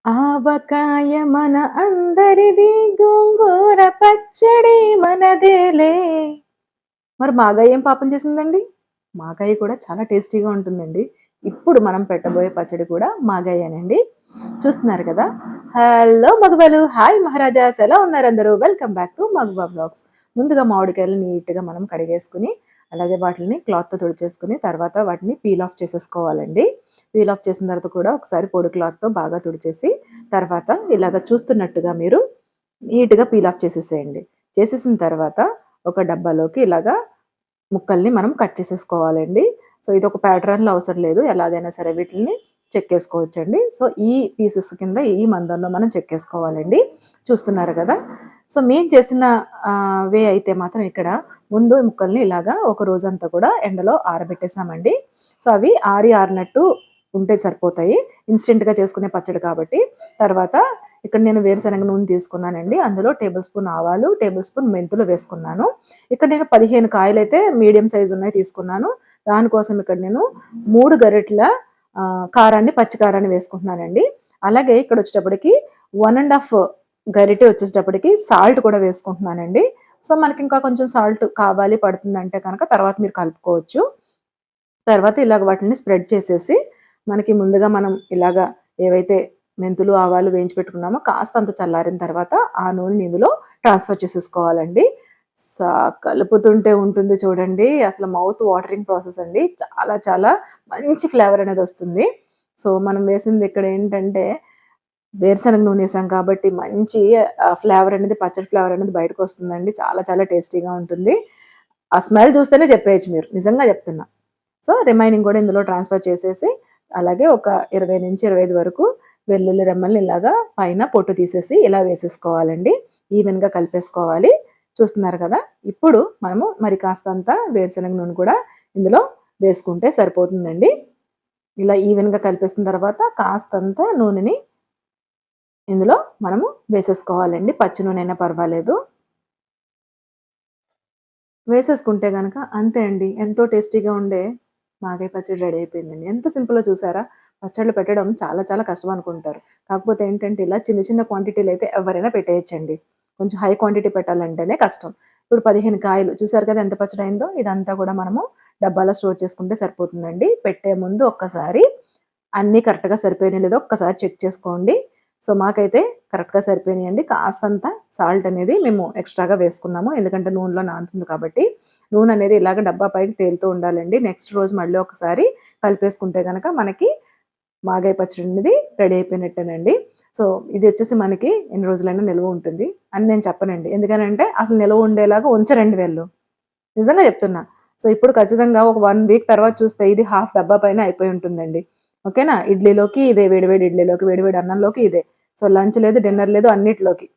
ఆవకాయ మన అందరిది గోంగూర పచ్చడి మనదేలే. మరి మాగాయి ఏం పాపం చేసిందండి? మాగాయి కూడా చాలా టేస్టీగా ఉంటుందండి. ఇప్పుడు మనం పెట్టబోయే పచ్చడి కూడా మాగాయేనండి. చూస్తున్నారు కదా! హలో మగవాళ్ళు, హాయ్ మహారాజాస్ ఎలా ఉన్నారందరూ? వెల్కమ్ బ్యాక్ టు మగవా వ్లాగ్స్. ముందుగా మామిడికాయలు నీట్‌గా మనం కడిగేసుకొని, అలాగే వాటిని క్లాత్‌తో తుడిచేసుకొని, తర్వాత వాటిని పీల్ ఆఫ్ చేసేసుకోవాలండి. పీల్ ఆఫ్ చేసిన తర్వాత కూడా ఒకసారి పొడి క్లాత్‌తో బాగా తుడిచేసి, తర్వాత ఇలాగ చూస్తున్నట్టుగా మీరు నీట్‌గా పీల్ ఆఫ్ చేసేసేయండి. చేసేసిన తర్వాత ఒక డబ్బాలోకి ఇలాగా ముక్కల్ని మనం కట్ చేసేసుకోవాలండి. సో, ఇదొక ప్యాటర్న్‌లో అవసరం లేదు. ఎలాగైనా సరే వీటిల్ని చెక్కేసుకోవచ్చండి. సో, ఈ పీసెస్ కింద ఈ మందంలో మనం చెక్కేసుకోవాలండి. చూస్తున్నారు గదా! సో, మేము చేసిన వే అయితే మాత్రం ఇక్కడ ముందు ముక్కల్ని ఇలాగా ఒక రోజంతా కూడా ఎండలో ఆరబెట్టేసామండి. సో, అవి ఆరినట్టు ఉంటే సరిపోతాయి. ఇన్‌స్టంట్‌గా చేసుకునే పచ్చడి కాబట్టి. తర్వాత ఇక్కడ నేను వేరుశనగ నూనె తీసుకున్నానండి. అందులో టేబుల్ స్పూన్ ఆవాలు, టేబుల్ స్పూన్ మెంతులు వేసుకున్నాను. ఇక్కడ నేను 15 కాయలైతే మీడియం సైజ్ ఉన్నాయి తీసుకున్నాను. దానికోసం ఇక్కడ నేను 3 గరిటెల కారాన్ని, పచ్చి కారాన్ని వేసుకుంటున్నానండి. అలాగే ఇక్కడొచ్చేటప్పటికి 1 ½ గరిటె వచ్చేటప్పటికి సాల్ట్ కూడా వేసుకుంటున్నానండి. సో, మనకింకా కొంచెం సాల్ట్ కావాలి, పడుతుందంటే కనుక తర్వాత మీరు కలుపుకోవచ్చు. తర్వాత ఇలాగ వాటిని స్ప్రెడ్ చేసేసి, మనకి ముందుగా మనం ఇలాగ ఏవైతే మెంతులు, ఆవాలు వేయించి పెట్టుకున్నామో కాస్తంత చల్లారిన తర్వాత ఆ నూనెని ఇందులో ట్రాన్స్‌ఫర్ చేసేసుకోవాలండి. సా కలుపుతుంటే ఉంటుంది చూడండి. అసలు మౌత్ వాటరింగ్ ప్రాసెస్ అండి. చాలా చాలా మంచి ఫ్లేవర్ అనేదొస్తుంది. సో, మనం వేసింది ఇక్కడ ఏంటంటే వేరుశనగ నూనెసాం కాబట్టి మంచి ఫ్లేవర్ అనేది పచ్చడి ఫ్లేవర్ అనేది బయటకొస్తుందండి. చాలా చాలా టేస్టీగా ఉంటుంది. ఆ స్మెల్ చూస్తేనే చెప్పేయొచ్చు మీరు. నిజంగా చెప్తున్నా. సో, రిమైనింగ్ కూడా ఇందులో ట్రాన్స్‌ఫర్ చేసేసి, అలాగే ఒక 20-25 వరకు వెల్లుల్లి రెమ్మల్ని ఇలాగా పైన పొట్టు తీసేసి ఇలా వేసేసుకోవాలండి. ఈవెన్‌గా కలిపేసుకోవాలి. చూస్తున్నారు కదా! ఇప్పుడు మనము మరి కాస్తంత వేరుశనగ నూనె కూడా ఇందులో వేసుకుంటే సరిపోతుందండి. ఇలా ఈవెన్‌గా కలిపేసిన తర్వాత కాస్తంత నూనెని ఇందులో మనము వేసేసుకోవాలండి. పచ్చి నూనె అయినా పర్వాలేదు. వేసేసుకుంటే గనక అంతే అండి. ఎంతో టేస్టీగా ఉండే మాగాయి పచ్చడి రెడీ అయిపోయిందండి. ఎంత సింపులో చూసారా? పచ్చళ్ళు పెట్టడం చాలా చాలా కష్టం అనుకుంటారు. కాకపోతే ఏంటంటే ఇలా చిన్న చిన్న క్వాంటిటీలో అయితే ఎవరైనా పెట్టేయొచ్చండి. కొంచెం హై క్వాంటిటీ పెట్టాలంటేనే కష్టం. ఇప్పుడు 15 కాయలు చూసారు కదా! ఎంత పచ్చడయిందో. ఇదంతా కూడా మనము డబ్బాలో స్టోర్ చేసుకుంటే సరిపోతుందండి. పెట్టే ముందు ఒక్కసారి అన్నీ కరెక్ట్‌గా సరిపోయినాయో లేదో ఒక్కసారి చెక్ చేసుకోండి. సో, మాకైతే కరెక్ట్‌గా సరిపోయినాయండి. కాస్తంత సాల్ట్ అనేది మేము ఎక్స్‌ట్రాగా వేసుకున్నాము. ఎందుకంటే నూనెలో నానుతుంది కాబట్టి. నూనె అనేది ఇలాగ డబ్బా పైకి తేలుతూ ఉండాలండి. నెక్స్ట్ రోజు మళ్ళీ ఒకసారి కలిపేసుకుంటే గనక మనకి మాగాయి పచ్చడి అనేది రెడీ అయిపోయినట్టేనండి. సో, ఇది వచ్చేసి మనకి ఎన్ని రోజులైనా నిల్వ ఉంటుంది అని నేను చెప్పనండి. ఎందుకనంటే అసలు నిల్వ ఉండేలాగా ఉంచరండి వీళ్ళు. నిజంగా చెప్తున్నా. సో, ఇప్పుడు ఖచ్చితంగా ఒక 1 వీక్ తర్వాత చూస్తే ఇది హాఫ్ డబ్బా పైన అయిపోయి ఉంటుందండి. ఓకేనా? ఇడ్లీలోకి ఇదే, వేడి వేడి ఇడ్లీలోకి, వేడి వేడి అన్నంలోకి ఇదే. సో, లంచ్ లేదు, డిన్నర్ లేదు అన్నిట్లోకి.